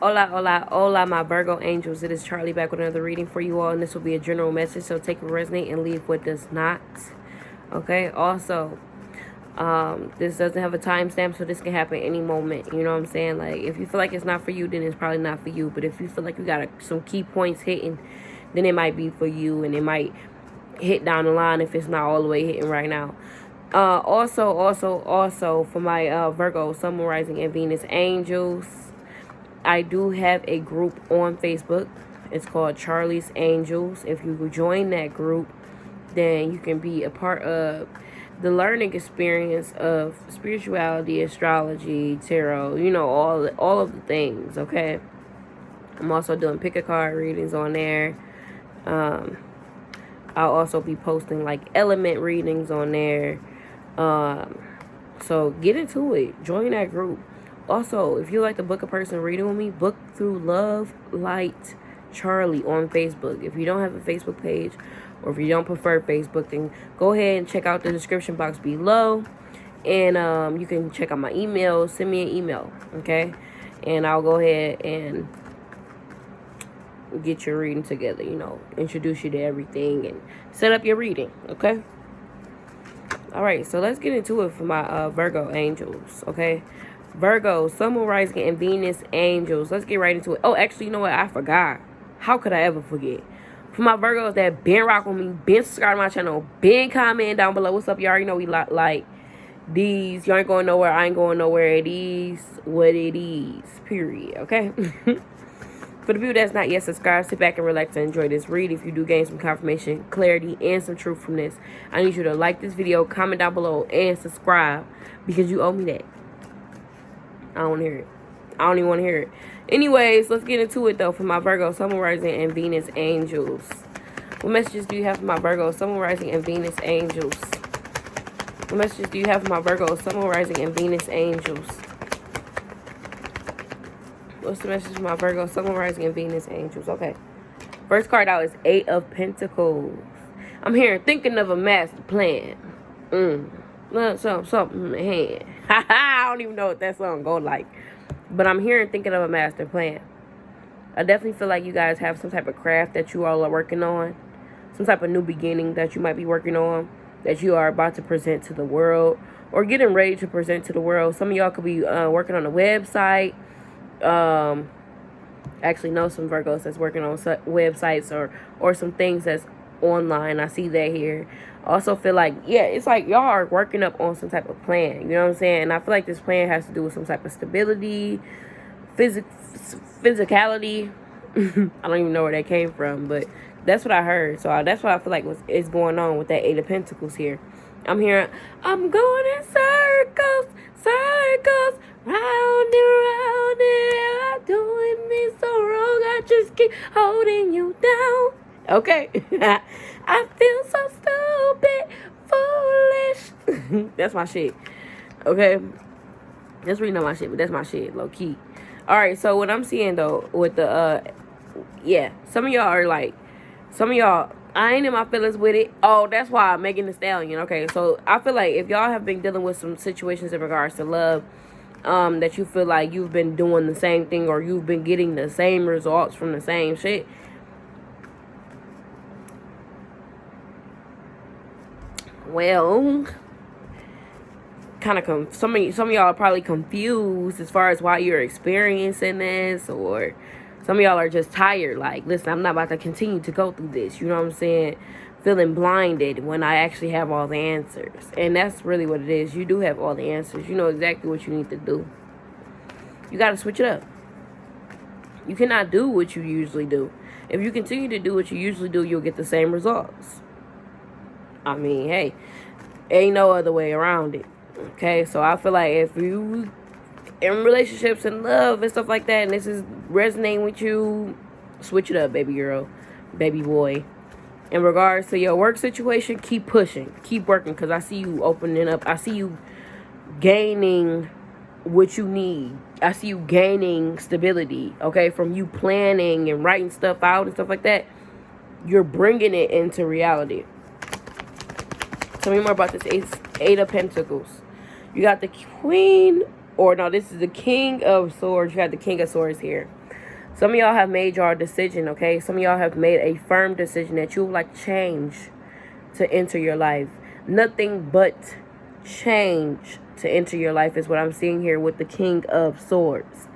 Hola, hola, hola, my Virgo angels. It is Charlie back with another reading for you all, and this will be a general message, so take what resonate and leave what does not. Okay, also, this doesn't have a timestamp, so this can happen any moment. You know what I'm saying? Like, if you feel like it's not for you, then it's probably not for you. But if you feel like you got some key points hitting, then it might be for you, and it might hit down the line if it's not all the way hitting right now. Also, for my Virgo, Sun, Moon, Rising, and Venus angels, I do have a group on Facebook. It's called Charlie's Angels. If you join that group, then you can be a part of the learning experience of spirituality, astrology, tarot, all of the things, okay? I'm also doing pick a card readings on there. I'll also be posting like element readings on there. So get into it. Join that group. Also, if you like to book a person reading with me, book through Love Light Charlie on Facebook. If you don't have a Facebook page, or if you don't prefer Facebook, then go ahead and check out the description box below. And you can check out my email. Send me an email, okay? And I'll go ahead and get your reading together, introduce you to everything and set up your reading, okay? All right, so let's get into it for my Virgo angels, okay? Virgo, Sun, Moon, Rising, and Venus angels. Let's get right into it. Oh, actually, you know what? I forgot. How could I ever forget? For my Virgos that been rocking with me, been subscribing to my channel, been commenting down below. What's up? You already know we like these. You ain't going nowhere. I ain't going nowhere. It is what it is. Period. Okay? For the people that's not yet subscribed, sit back and relax and enjoy this read. If you do gain some confirmation, clarity, and some truth from this, I need you to like this video, comment down below, and subscribe because you owe me that. I don't want to hear it. I don't even want to hear it. Anyways, let's get into it, though, for my Virgo, Sun, Moon, Rising, and Venus angels. What messages do you have for my Virgo, Sun, Moon, Rising, and Venus angels? What messages do you have for my Virgo, Sun, Moon, Rising, and Venus angels? What's the message for my Virgo, Sun, Moon, Rising, and Venus angels? Okay. First card out is Eight of Pentacles. I'm here thinking of a master plan. Something in the hand. I don't even know what that song go like. But I'm hearing thinking of a master plan. I definitely feel like you guys have some type of craft that you all are working on. Some type of new beginning that you might be working on. That you are about to present to the world. Or getting ready to present to the world. Some of y'all could be working on a website. Actually know some Virgos that's working on websites or some things that's online. I see that here. Also feel like, yeah, it's like y'all are working up on some type of plan. You know what I'm saying? And I feel like this plan has to do with some type of stability, physicality. I don't even know where that came from, but that's what I heard. So that's what I feel like is going on with that Eight of Pentacles here. I'm hearing, I'm going in circles, round and round, and I'm doing me so wrong. I just keep holding you down. Okay. I feel so stupid, foolish. That's my shit. Okay. That's really not my shit, but that's my shit, low key. Alright, so what I'm seeing though with the some of y'all are like, I ain't in my feelings with it. Oh, that's why I'm Megan Thee Stallion. Okay, so I feel like if y'all have been dealing with some situations in regards to love, that you feel like you've been doing the same thing or you've been getting the same results from the same shit. Well, kind of some of y'all are probably confused as far as why you're experiencing this, or some of y'all are just tired. Like, listen, I'm not about to continue to go through this. You know what I'm saying? Feeling blinded when I actually have all the answers. And that's really what it is. You do have all the answers. You know exactly what you need to do. You got to switch it up. You cannot do what you usually do. If you continue to do what you usually do, you'll get the same results. I mean, hey, ain't no other way around it. Okay, so I feel like if you in relationships and love and stuff like that, and this is resonating with you, switch it up, baby girl, baby boy. In regards to your work situation, keep pushing, keep working, because I see you opening up. I see you gaining what you need. I see you gaining stability, okay, from you planning and writing stuff out and stuff like that. You're bringing it into reality. Tell me more about this Eight of Pentacles. You got the Queen, or no, this is the King of Swords. You got the King of Swords here. Some of y'all have made your decision, okay? Some of y'all have made a firm decision that you would like change to enter your life. Nothing but change to enter your life is what I'm seeing here with the King of Swords,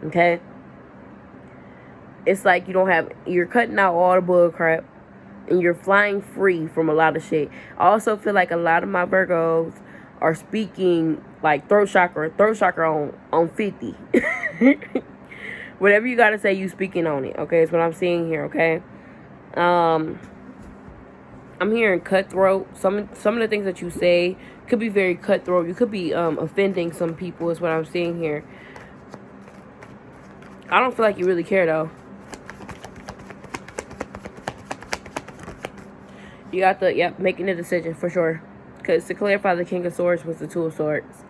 okay? It's like you're cutting out all the bull crap and you're flying free from a lot of shit. I also feel like a lot of my Virgos are speaking like throat chakra on 50. Whatever you gotta say, you speaking on it, okay? Is what I'm seeing here, okay? I'm hearing cutthroat. Some of the things that you say could be very cutthroat. You could be offending some people, is what I'm seeing here. I don't feel like you really care, though. You got making a decision for sure. Because to clarify, the King of Swords was the Two of Swords.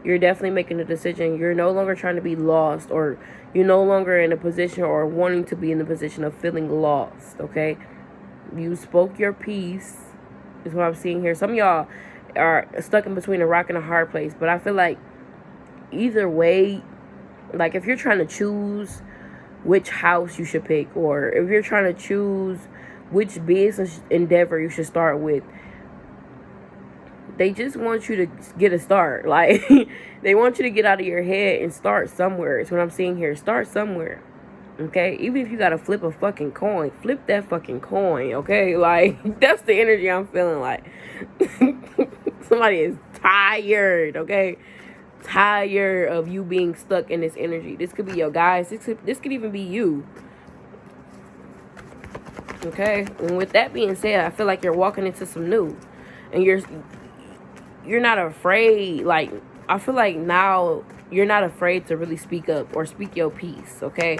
You're definitely making a decision. You're no longer trying to be lost, or you're no longer in a position or wanting to be in the position of feeling lost, okay? You spoke your piece, is what I'm seeing here. Some of y'all are stuck in between a rock and a hard place, but I feel like either way, like if you're trying to choose which house you should pick, or if you're trying to choose which business endeavor you should start with, they just want you to get a start. Like, they want you to get out of your head and start somewhere. It's what I'm seeing here. Start somewhere. Okay? Even if you gotta flip a fucking coin, flip that fucking coin. Okay? Like, that's the energy I'm feeling like. Somebody is tired. Okay? Tired of you being stuck in this energy. This could be your guys. This could even be you. Okay? And with that being said, I feel like you're walking into some new. And you're not afraid. Like, I feel like now you're not afraid to really speak up or speak your piece, okay?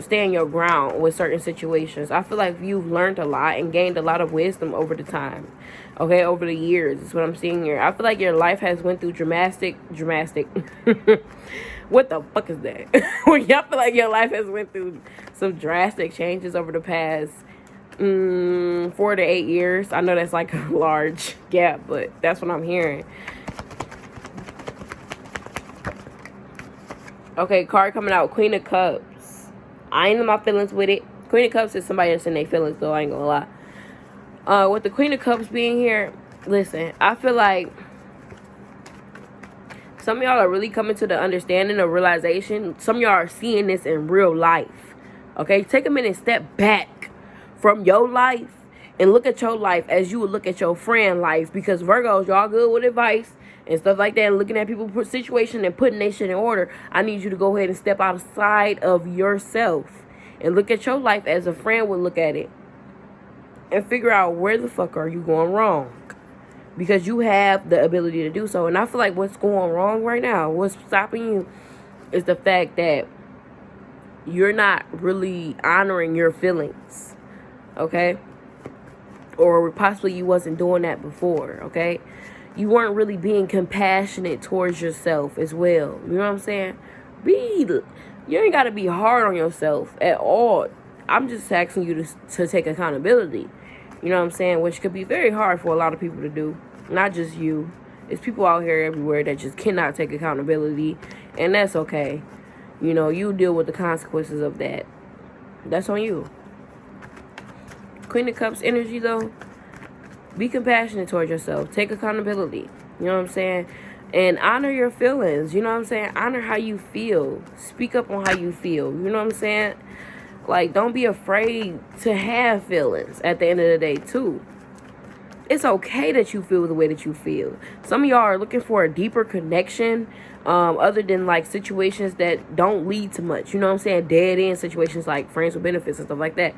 Stand your ground with certain situations. I feel like you've learned a lot and gained a lot of wisdom over the time, okay? Over the years is what I'm seeing here. I feel like your life has went through dramatic. What the fuck is that? I feel like your life has went through some drastic changes over the past 4 to 8 years. I know that's like a large gap, but that's what I'm hearing. Okay, card coming out, Queen of Cups. I ain't in my feelings with it. Queen of Cups is somebody that's in their feelings, though. I ain't gonna lie. With the Queen of Cups being here, listen, I feel like some of y'all are really coming to the understanding of realization. Some of y'all are seeing this in real life. Okay, take a minute, step back from your life and look at your life as you would look at your friend life. Because Virgos, y'all good with advice and stuff like that, looking at people's situation and putting their shit in order. I need you to go ahead and step outside of yourself and look at your life as a friend would look at it and figure out where the fuck are you going wrong, because you have the ability to do so. And I feel like what's going wrong right now, what's stopping you, is the fact that you're not really honoring your feelings, okay? Or possibly you wasn't doing that before, okay? You weren't really being compassionate towards yourself as well. You know what I'm saying? You ain't got to be hard on yourself at all. I'm just asking you to take accountability. You know what I'm saying? Which could be very hard for a lot of people to do. Not just you. It's people out here everywhere that just cannot take accountability. And that's okay. You know, you deal with the consequences of that. That's on you. Queen of Cups energy, though. Be compassionate towards yourself. Take accountability. You know what I'm saying? And honor your feelings. You know what I'm saying? Honor how you feel. Speak up on how you feel. You know what I'm saying? Like, don't be afraid to have feelings at the end of the day, too. It's okay that you feel the way that you feel. Some of y'all are looking for a deeper connection, other than, like, situations that don't lead to much. You know what I'm saying? Dead-end situations like friends with benefits and stuff like that.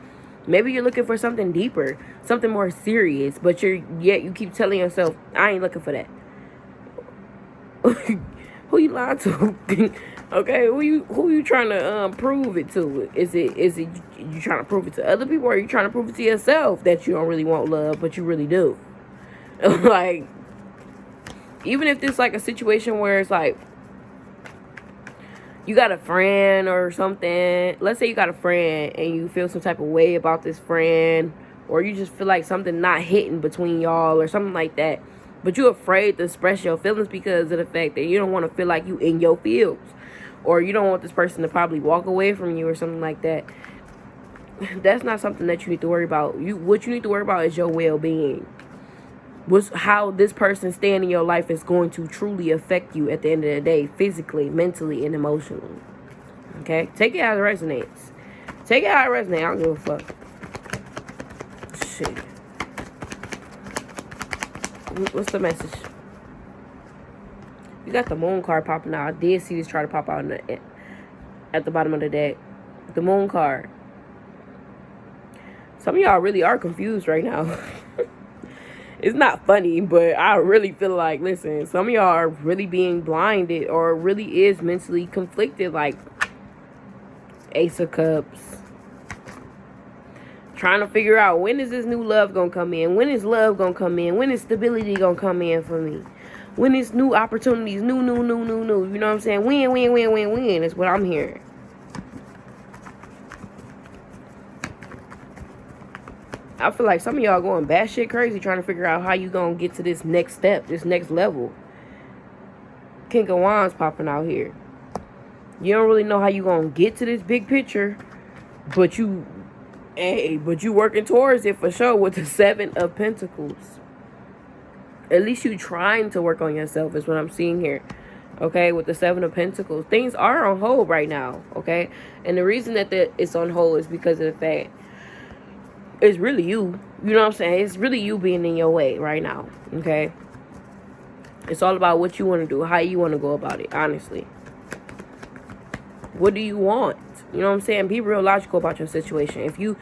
Maybe you're looking for something deeper, something more serious, but you keep telling yourself, I ain't looking for that. Who you lying to? Okay, who you trying to prove it to? Is it you trying to prove it to other people, or are you trying to prove it to yourself that you don't really want love, but you really do? Like, even if it's like a situation where it's like you got a friend or something. Let's say you got a friend and you feel some type of way about this friend, or you just feel like something not hitting between y'all or something like that, but you're afraid to express your feelings because of the fact that you don't want to feel like you in your feels. or you don't want this person to probably walk away from you or something like that. That's not something that you need to worry about. What you need to worry about is your well-being. How this person staying in your life is going to truly affect you at the end of the day, physically, mentally, and emotionally. Okay? Take it how it resonates. Take it how it resonates. I don't give a fuck. Shit. What's the message? You got the moon card popping out. I did see this try to pop out at the bottom of the deck. The moon card. Some of y'all really are confused right now. It's not funny, but I really feel like, listen, some of y'all are really being blinded or really is mentally conflicted, like Ace of Cups. Trying to figure out, when is this new love going to come in? When is love going to come in? When is stability going to come in for me? When is new opportunities? New. You know what I'm saying? Win is what I'm hearing. I feel like some of y'all going batshit crazy trying to figure out how you going to get to this next step, this next level. King of Wands popping out here. You don't really know how you going to get to this big picture, but you working towards it for sure with the Seven of Pentacles. At least you trying to work on yourself is what I'm seeing here. Okay, with the Seven of Pentacles. Things are on hold right now, okay? And the reason that it's on hold is because of the fact it's really you. You know what I'm saying? It's really you being in your way right now, okay? It's all about what you want to do, how you want to go about it, honestly. What do you want? You know what I'm saying? Be real logical about your situation. If you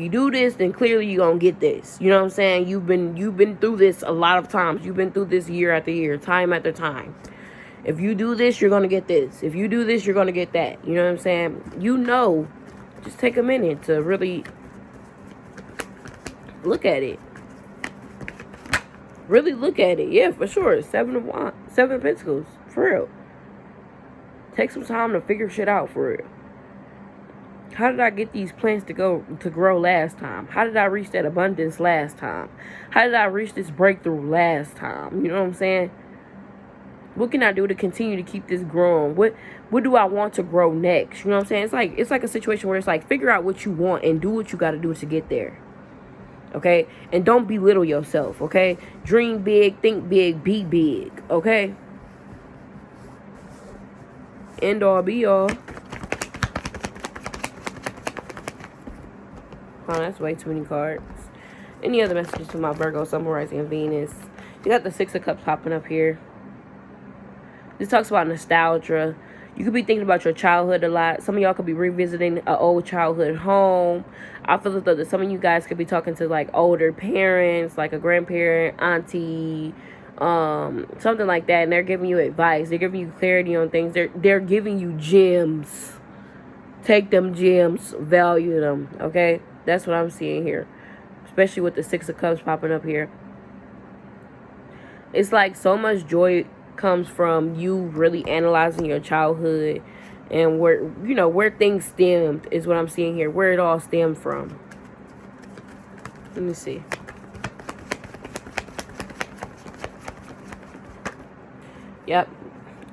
do this, then clearly you're going to get this. You know what I'm saying? You've been through this a lot of times. You've been through this year after year, time after time. If you do this, you're going to get this. If you do this, you're going to get that. You know what I'm saying? You know, just take a minute to really look at it. Really look at it. Yeah, for sure. Seven of Pentacles. For real. Take some time to figure shit out, for real. How did I get these plants to grow last time? How did I reach that abundance last time? How did I reach this breakthrough last time? You know what I'm saying? What can I do to continue to keep this growing? What do I want to grow next? You know what I'm saying? It's like a situation where it's like, figure out what you want and do what you got to do to get there. Okay? And don't belittle yourself, okay? Dream big, think big, be big, okay? End all, be all. Oh, that's way too many cards. Any other messages to my Virgo, Sun, Rising, and Venus? You got the Six of Cups popping up here. This talks about nostalgia. You could be thinking about your childhood a lot. Some of y'all could be revisiting an old childhood home. I feel as though that some of you guys could be talking to like older parents, like a grandparent, auntie, something like that, and they're giving you advice. They're giving you clarity on things. They're giving you gems. Take them gems, value them, okay? That's what I'm seeing here, especially with the Six of Cups popping up here. It's like so much joy comes from you really analyzing your childhood and where things stemmed is what I'm seeing here, where it all stemmed from. Let me see. Yep.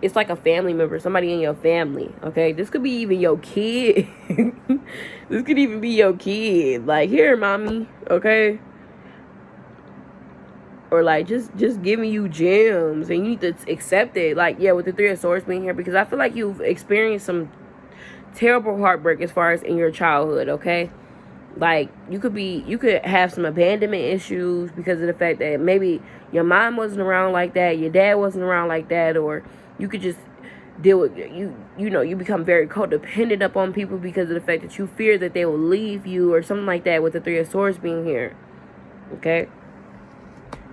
It's like a family member, somebody in your family, okay? This could be even your kid. This could even be your kid. Like, here, mommy, okay? Or, like, just giving you gems, and you need to accept it. Like, yeah, with the Three of Swords being here, because I feel like you've experienced some terrible heartbreak as far as in your childhood, okay? Like, you could have some abandonment issues because of the fact that maybe your mom wasn't around like that, your dad wasn't around like that, or you could just deal with, you become very codependent upon people because of the fact that you fear that they will leave you or something like that with the Three of Swords being here, okay?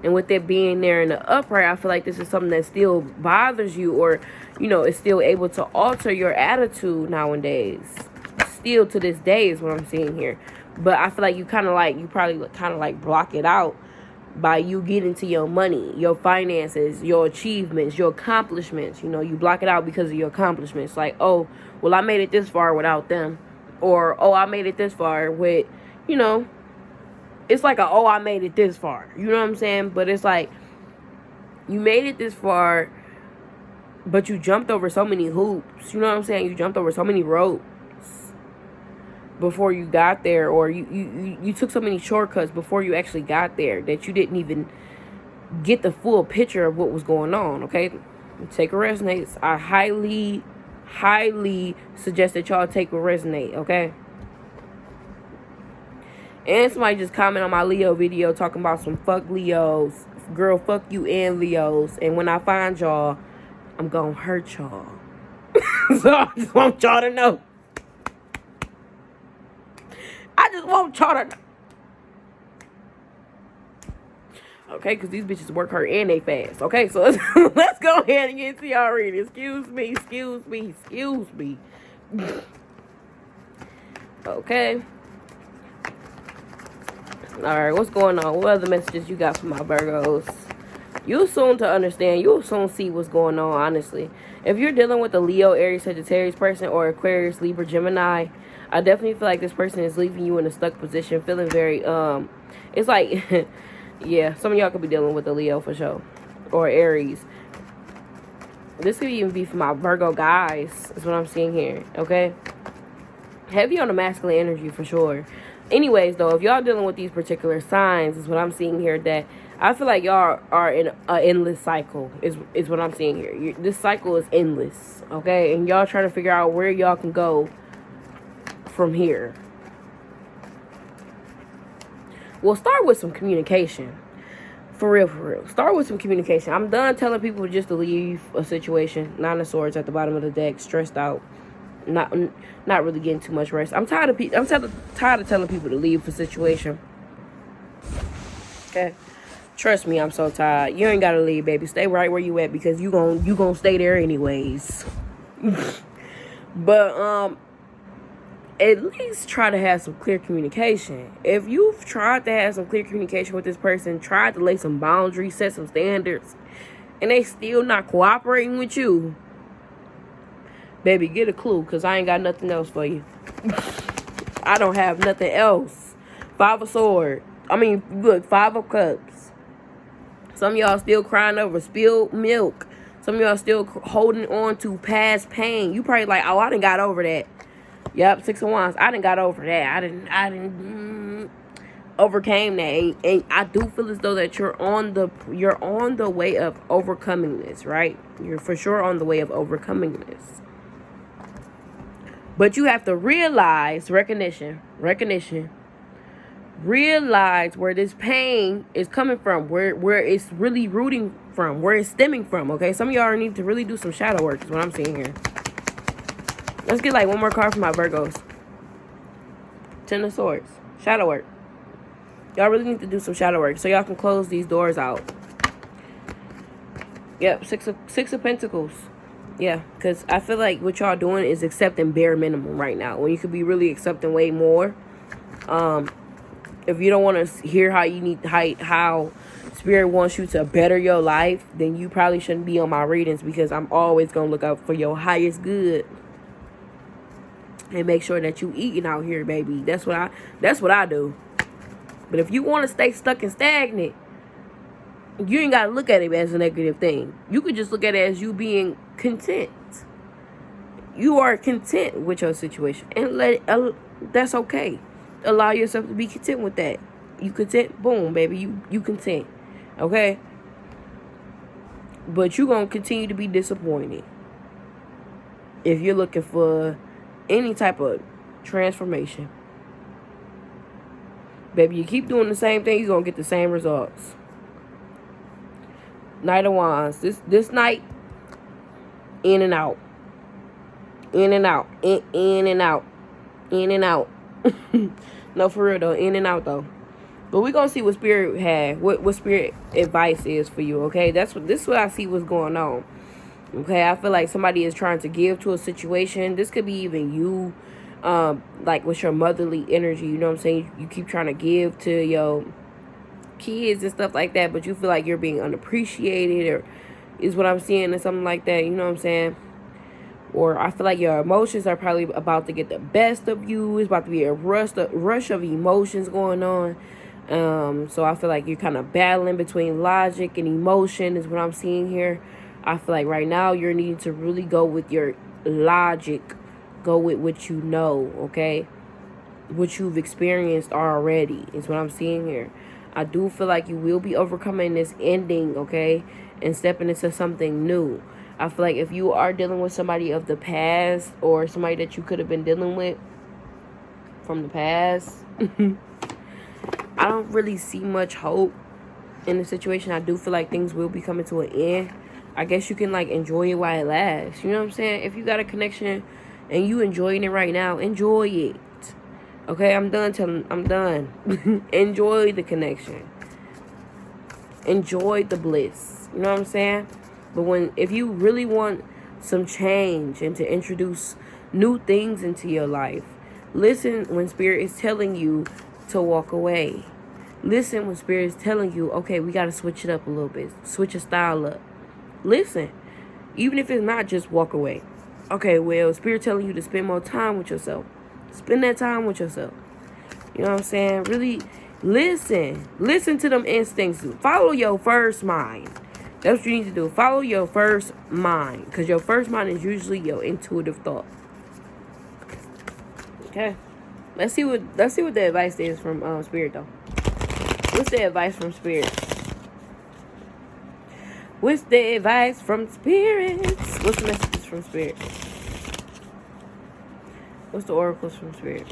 And with it being there in the upright, I feel like this is something that still bothers you, or, is still able to alter your attitude nowadays. Still to this day is what I'm seeing here. But I feel like you probably kind of like block it out by you getting to your money, your finances, your achievements, your accomplishments. You block it out because of your accomplishments. Like, oh, well, I made it this far without them. Or, oh, I made it this far with, it's like oh, I made it this far. You know what I'm saying? But it's like, you made it this far But you jumped over so many hoops. You know what I'm saying? You jumped over so many ropes before you got there, or you took so many shortcuts before you actually got there that you didn't even get the full picture of what was going on. Okay, take what resonates. I highly suggest that y'all take what resonate. Okay. And somebody just comment on my Leo video talking about some fuck Leos. Girl, fuck you and Leos. And when I find y'all, I'm gonna hurt y'all. So I just want y'all to know. I just want y'all to know. Okay, because these bitches work hard and they fast. Okay, so let's go ahead and get to y'all reading. Excuse me. Okay. Alright, what's going on? What other messages you got for my Virgos? You'll soon to understand. You'll soon see what's going on, honestly. If you're dealing with a Leo, Aries, Sagittarius person, or Aquarius, Libra, Gemini, I definitely feel like this person is leaving you in a stuck position, feeling very, it's like, yeah, some of y'all could be dealing with a Leo for sure, or Aries. This could even be for my Virgo guys, is what I'm seeing here, okay? Heavy on the masculine energy for sure. Anyways, though, if y'all dealing with these particular signs, is what I'm seeing here, that I feel like y'all are in an endless cycle, is what I'm seeing here. This cycle is endless, okay? And y'all trying to figure out where y'all can go from here. Well, start with some communication. For real. Start with some communication. I'm done telling people just to leave a situation. Nine of Swords at the bottom of the deck, stressed out. Not really getting too much rest. I'm tired of telling people to leave a situation. Okay, trust me, I'm so tired. You ain't gotta leave, baby. Stay right where you at, because you gonna stay there anyways. But at least try to have some clear communication. If you've tried to have some clear communication with this person, tried to lay some boundaries, set some standards, and they still not cooperating with you, baby, get a clue, because I ain't got nothing else for you. I don't have nothing else. Five of Swords. Look, Five of Cups. Some of y'all still crying over spilled milk. Some of y'all still holding on to past pain. You probably like, oh, I done got over that. Yep, Six of Wands. I done got over that. I didn't overcame that. And I do feel as though that you're on the way of overcoming this, right? You're for sure on the way of overcoming this. But you have to realize, recognition, realize where this pain is coming from, where it's really rooting from, where it's stemming from, okay? Some of y'all need to really do some shadow work, is what I'm seeing here. Let's get like one more card for my Virgos. Ten of Swords. Shadow work. Y'all really need to do some shadow work so y'all can close these doors out. Yep, Six of Pentacles. Yeah, because I feel like what y'all doing is accepting bare minimum right now, when you could be really accepting way more. If you don't want to hear how Spirit wants you to better your life, then you probably shouldn't be on my readings, because I'm always going to look out for your highest good. And make sure that you eating out here, baby. That's what I do. But if you want to stay stuck and stagnant, you ain't got to look at it as a negative thing. You could just look at it as you being content. You are content with your situation, and that's okay. Allow yourself to be content with that. You content, boom, baby. You content, okay? But you gonna continue to be disappointed if you're looking for any type of transformation. Baby, you keep doing the same thing, you're gonna get the same results. Knight of Wands. This night, in and out. In and out. In and out. In and out. No, for real though. In and out though. But we're gonna see what Spirit had. What Spirit advice is for you, okay? This is what I see what's going on. Okay, I feel like somebody is trying to give to a situation. This could be even you, like with your motherly energy, you know what I'm saying? You keep trying to give to your kids and stuff like that, but you feel like you're being unappreciated, or is what I'm seeing, or something like that, you know what I'm saying? Or I feel like your emotions are probably about to get the best of you. It's about to be a rush of emotions going on. So I feel like you're kind of battling between logic and emotion, is what I'm seeing here. I feel like right now you're needing to really go with your logic. Go with what you know, okay? What you've experienced already is what I'm seeing here. I do feel like you will be overcoming this ending, okay? And stepping into something new. I feel like if you are dealing with somebody of the past or somebody that you could have been dealing with from the past, I don't really see much hope in the situation. I do feel like things will be coming to an end. I guess you can like enjoy it while it lasts. You know what I'm saying? If you got a connection and you enjoying it right now, enjoy it. Okay, I'm done. Enjoy the connection. Enjoy the bliss. You know what I'm saying? But if you really want some change and to introduce new things into your life, listen when Spirit is telling you to walk away. Listen when Spirit is telling you, okay, we got to switch it up a little bit. Switch your style up. Listen. Even if it's not just walk away. Okay, well, Spirit telling you to spend more time with yourself. Spend that time with yourself. You know what I'm saying? Really listen. Listen to them instincts. Follow your first mind. That's what you need to do. Follow your first mind. Because your first mind is usually your intuitive thought. Okay. Let's see what the advice is from Spirit though. What's the advice from Spirit? What's the advice from Spirit? What's the messages from Spirit? What's the oracles from Spirit?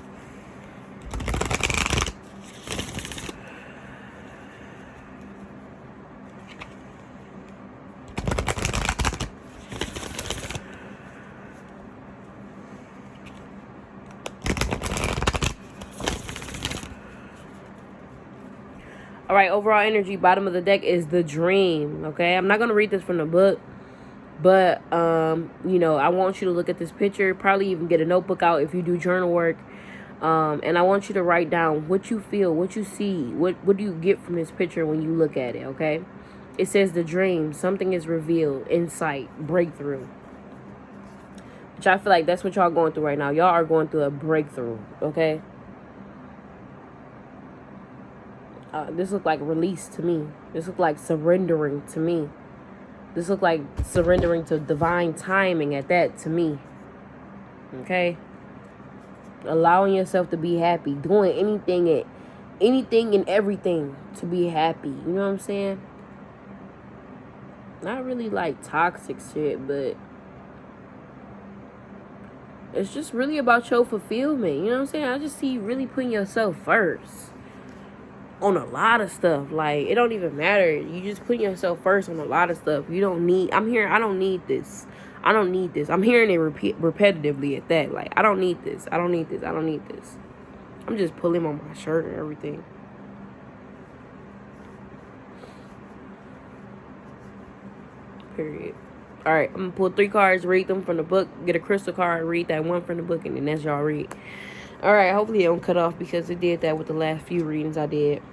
All right, overall energy, bottom of the deck is the dream, okay? I'm not going to read this from the book, but, you know, I want you to look at this picture, probably even get a notebook out if you do journal work, and I want you to write down what you feel, what you see, what do you get from this picture when you look at it, okay? It says the dream, something is revealed, insight, breakthrough, which I feel like that's what y'all going through right now. Y'all are going through a breakthrough, okay? This look like release to me. This look like surrendering to me. This look like surrendering to divine timing at that to me. Okay? Allowing yourself to be happy. Doing anything and everything to be happy. You know what I'm saying? Not really like toxic shit, but it's just really about your fulfillment. You know what I'm saying? I just see you really putting yourself first. On a lot of stuff. Like, it don't even matter. You just putting yourself first on a lot of stuff. You don't need... I don't need this. I don't need this. I'm hearing it repetitively at that. Like, I don't need this. I don't need this. I don't need this. I'm just pulling on my shirt and everything. Period. Alright, I'm going to pull 3 cards, read them from the book, get a crystal card, read that one from the book, and then that's y'all read. Alright, hopefully it don't cut off because it did that with the last few readings I did.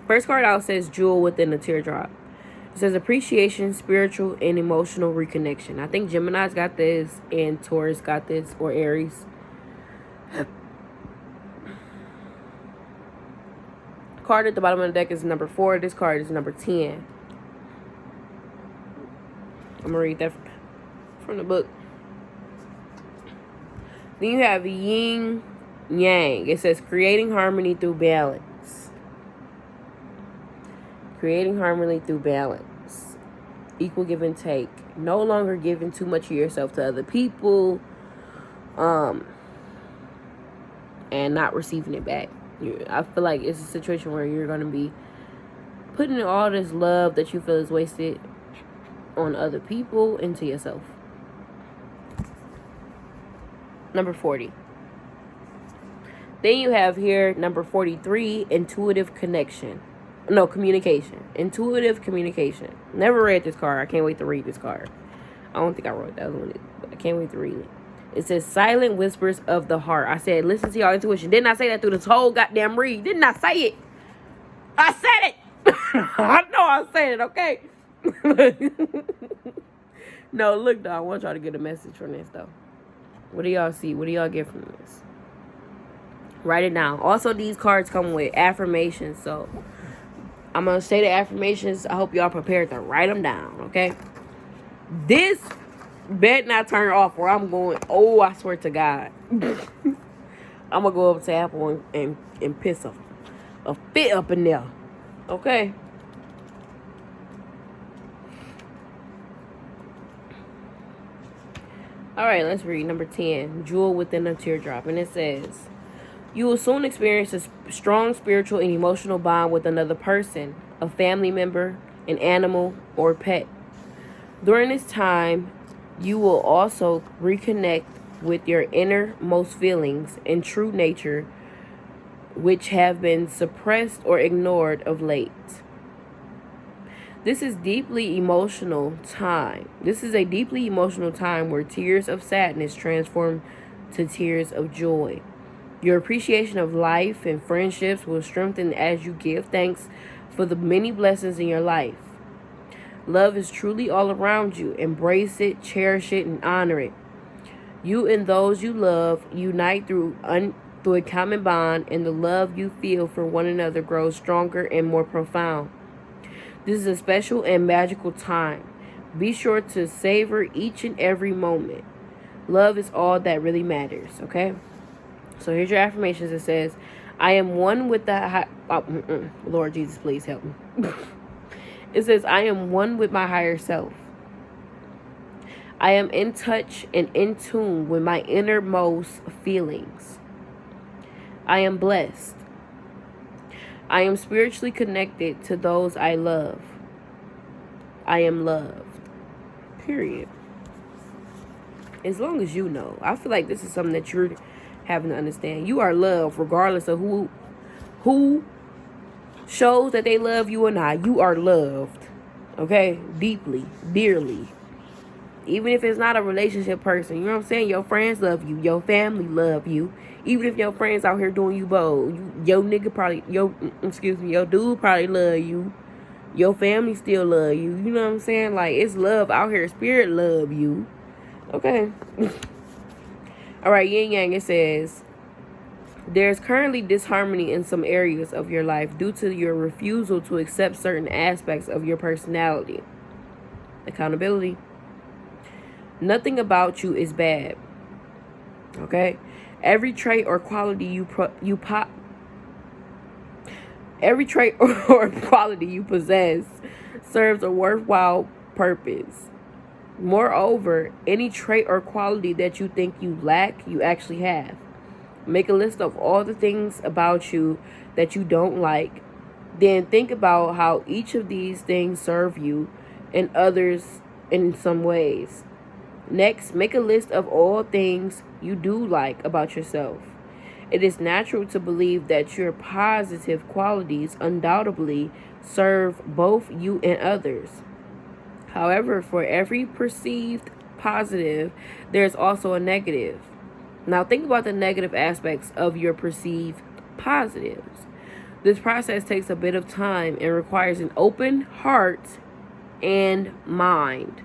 First card out says Jewel Within a Teardrop. It says appreciation, spiritual, and emotional reconnection. I think Gemini's got this and Taurus got this, or Aries. Card at the bottom of the deck is number 4. This card is number 10. I'm going to read that from the book. Then you have Yin Yang. It says creating harmony through balance. Creating harmony through balance. Equal give and take. No longer giving too much of yourself to other people. And not receiving it back. I feel like it's a situation where you're going to be putting all this love that you feel is wasted on other people into yourself. Number 40. Then you have here number 43, intuitive connection. No, communication. Intuitive communication. Never read this card. I can't wait to read this card. I don't think I wrote that other one, but I can't wait to read it. It says silent whispers of the heart. I said listen to your intuition. Didn't I say that through this whole goddamn read? Didn't I say it? I said it. I know I said it, okay? No, look though, I want y'all to get a message from this though. What do y'all see? What do y'all get from this? Write it down. Also, these cards come with affirmations. So, I'm going to say the affirmations. I hope y'all prepared to write them down, okay? This bet not turn off where I'm going. Oh, I swear to God. I'm going to go over to Apple and piss a fit up in there, okay? All right, let's read number 10, Jewel Within a Teardrop. And it says, you will soon experience a strong spiritual and emotional bond with another person, a family member, an animal, or pet. During this time, you will also reconnect with your innermost feelings and true nature, which have been suppressed or ignored of late. This is a deeply emotional time where tears of sadness transform to tears of joy. Your appreciation of life and friendships will strengthen as you give thanks for the many blessings in your life. Love is truly all around you. Embrace it, cherish it, and honor it. You and those you love unite through a common bond, and the love you feel for one another grows stronger and more profound. This is a special and magical time. Be sure to savor each and every moment. Love is all that really matters, okay? So here's your affirmations. It says, I am one with the Lord Jesus, please help me. It says, I am one with my higher self. I am in touch and in tune with my innermost feelings. I am blessed. I am spiritually connected to those I love. I am loved. Period. As long as you know. I feel like this is something that you're having to understand. You are loved regardless of who shows that they love you or not. You are loved. Okay? Deeply. Dearly. Even if it's not a relationship person. You know what I'm saying? Your friends love you. Your family love you. Even if your friends out here doing you bold. Your dude probably love you. Your family still love you. You know what I'm saying? Like, it's love out here. Spirit love you. Okay. Alright, yin yang, it says, there's currently disharmony in some areas of your life due to your refusal to accept certain aspects of your personality. Accountability. Nothing about you is bad. Okay? Every trait or quality you possess serves a worthwhile purpose. Moreover, any trait or quality that you think you lack, you actually have. Make a list of all the things about you that you don't like. Then think about how each of these things serve you and others in some ways. Next, make a list of all things you do like about yourself. It is natural to believe that your positive qualities undoubtedly serve both you and others. However, for every perceived positive, there's also a negative. Now, think about the negative aspects of your perceived positives. This process takes a bit of time and requires an open heart and mind.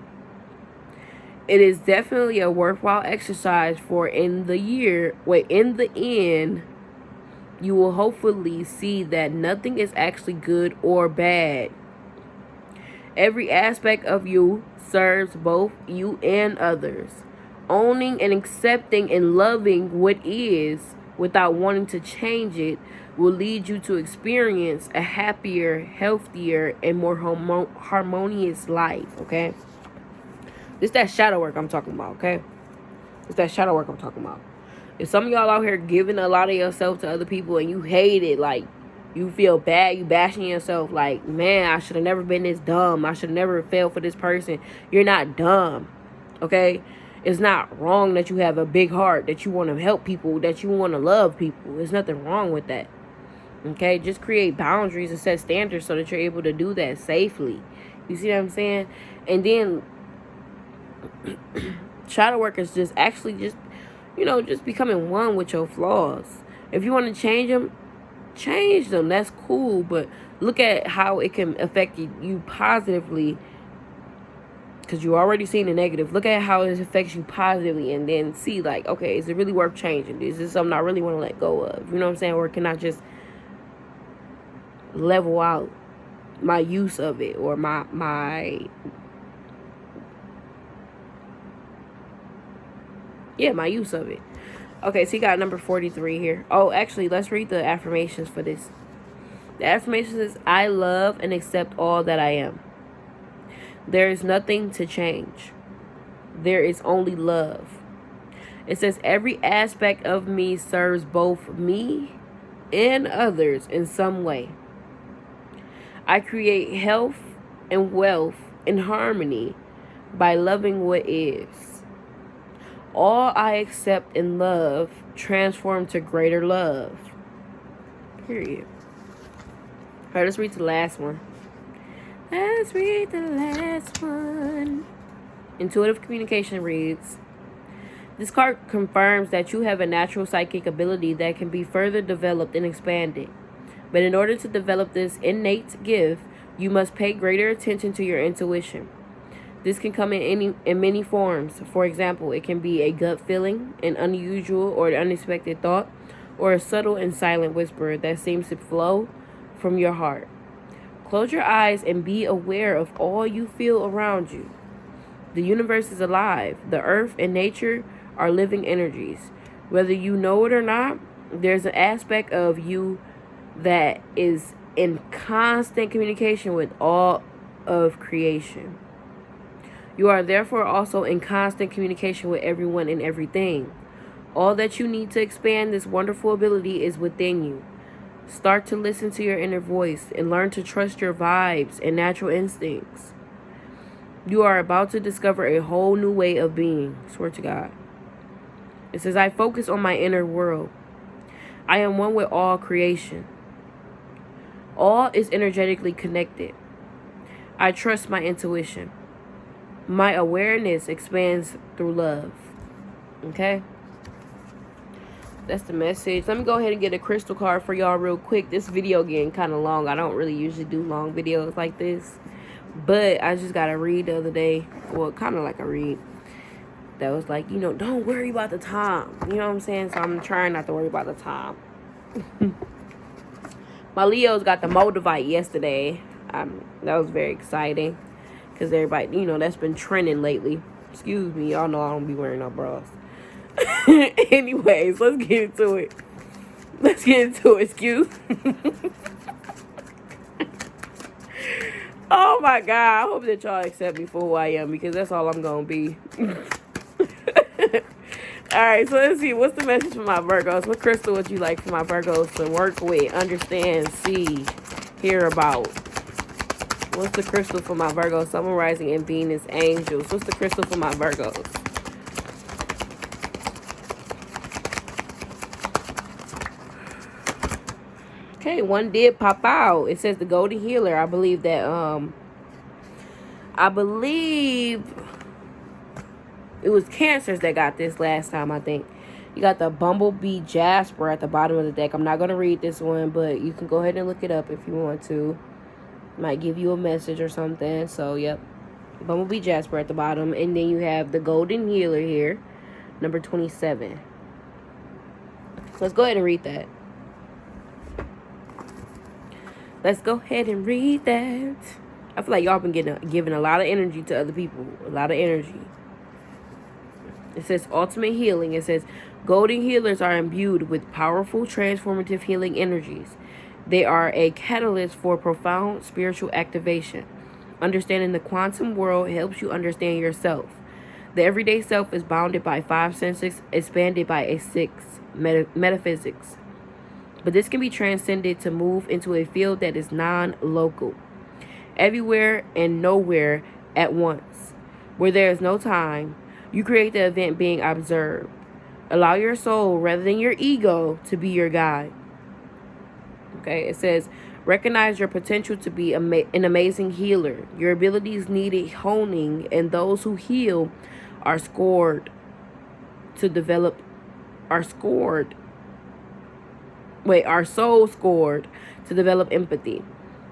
It is definitely a worthwhile exercise for in the end, you will hopefully see that nothing is actually good or bad. Every aspect of you serves both you and others. Owning and accepting and loving what is without wanting to change it will lead you to experience a happier, healthier, and more harmonious life, okay? It's that shadow work I'm talking about, okay? It's that shadow work I'm talking about. If some of y'all out here giving a lot of yourself to other people and you hate it, like, you feel bad, you bashing yourself, like, man, I should have never been this dumb. I should have never fell for this person. You're not dumb, okay? It's not wrong that you have a big heart, that you want to help people, that you want to love people. There's nothing wrong with that, okay? Just create boundaries and set standards so that you're able to do that safely. You see what I'm saying? And then shadow work is just becoming one with your flaws. If you want to change them, that's cool, but look at how it can affect you positively, because you already seen the negative. Look at how it affects you positively, and then see, like, okay, is it really worth changing? Is this something I really want to let go of? You know what I'm saying? Or can I just level out my use of it, or my use of it. Okay, so you got number 43 here. Oh, actually, let's read the affirmations for this. The affirmation is, I love and accept all that I am. There is nothing to change. There is only love. It says, every aspect of me serves both me and others in some way. I create health and wealth and harmony by loving what is. All I accept and love transform to greater love. Period. All right, let's read the last one. Let's read the last one. Intuitive communication reads, this card confirms that you have a natural psychic ability that can be further developed and expanded. But in order to develop this innate gift, you must pay greater attention to your intuition. This can come in many forms. For example, it can be a gut feeling, an unusual or unexpected thought, or a subtle and silent whisper that seems to flow from your heart. Close your eyes and be aware of all you feel around you. The universe is alive. The earth and nature are living energies. Whether you know it or not, there's an aspect of you that is in constant communication with all of creation. You are therefore also in constant communication with everyone and everything. All that you need to expand this wonderful ability is within you. Start to listen to your inner voice and learn to trust your vibes and natural instincts. You are about to discover a whole new way of being. Swear to God. It says, I focus on my inner world. I am one with all creation. All is energetically connected. I trust my intuition. My awareness expands through love. Okay? That's the message. Let me go ahead and get a crystal card for y'all real quick. This video getting kind of long. I don't really usually do long videos like this. But I just got a read the other day. Well, kind of like a read. That was like, don't worry about the time. You know what I'm saying? So I'm trying not to worry about the time. My Leos got the Moldavite yesterday. That was very exciting. Because everybody, that's been trending lately. Excuse me. Y'all know I don't be wearing no bras. Anyways, let's get into it. Excuse me. Oh my God. I hope that y'all accept me for who I am. Because that's all I'm going to be. Alright, so let's see. What's the message for my Virgos? What crystal would you like for my Virgos to work with, understand, see, hear about? What's the crystal for my Virgos? Sun, Moon, Rising, and Venus angels. What's the crystal for my Virgos? Okay, one did pop out. It says the Golden Healer. I believe that, it was Cancers that got this last time, I think. You got the Bumblebee Jasper at the bottom of the deck. I'm not going to read this one, but you can go ahead and look it up if you want to. Might give you a message or something. So, yep. Bumblebee Jasper at the bottom. And then you have the Golden Healer here. Number 27. So let's go ahead and read that. Let's go ahead and read that. I feel like y'all been giving a lot of energy to other people. A lot of energy. It says ultimate healing. It says golden healers are imbued with powerful transformative healing energies. They are a catalyst for profound spiritual activation. Understanding the quantum world helps you understand yourself. The everyday self is bounded by 5 senses, expanded by a 6 metaphysics. But this can be transcended to move into a field that is non-local. Everywhere and nowhere at once. Where there is no time, you create the event being observed. Allow your soul, rather than your ego, to be your guide. Okay, it says, recognize your potential to be an amazing healer. Your abilities needed honing, and those who heal are soul scored to develop empathy.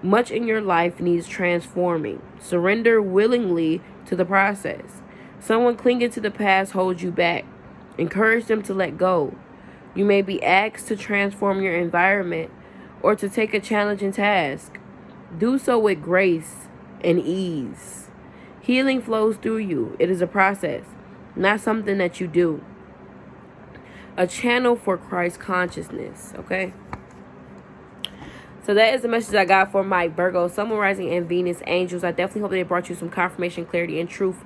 Much in your life needs transforming. Surrender willingly to the process. Someone clinging to the past holds you back. Encourage them to let go. You may be asked to transform your environment or to take a challenging task. Do so with grace and ease. Healing flows through you. It is a process, not something that you do. A channel for Christ consciousness, okay? So that is the message I got for my Virgo, Sun, Moon, Rising, and Venus angels. I definitely hope they brought you some confirmation, clarity, and truth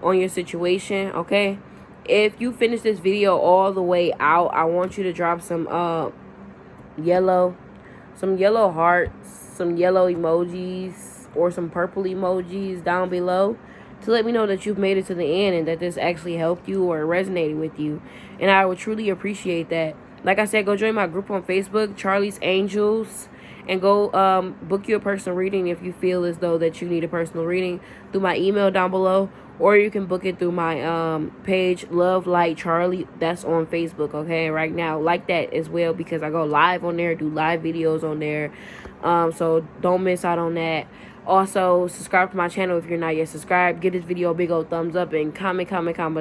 on your situation, okay? If you finish this video all the way out, I want you to drop some yellow hearts, some yellow emojis, or some purple emojis down below to let me know that you've made it to the end and that this actually helped you or resonated with you. And I would truly appreciate that. Like I said, go join my group on Facebook, Charlie's Angels, and go book you a personal reading if you feel as though that you need a personal reading through my email down below, or you can book it through my page, Love Light Charlie. That's on Facebook, okay? Right now, like that as well, because I go live on there, do live videos on there. So don't miss out on that. Also, subscribe to my channel if you're not yet subscribed. Give this video a big old thumbs up and comment down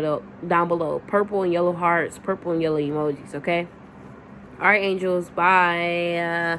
below. Purple and yellow hearts, purple and yellow emojis, okay? All right, angels. Bye.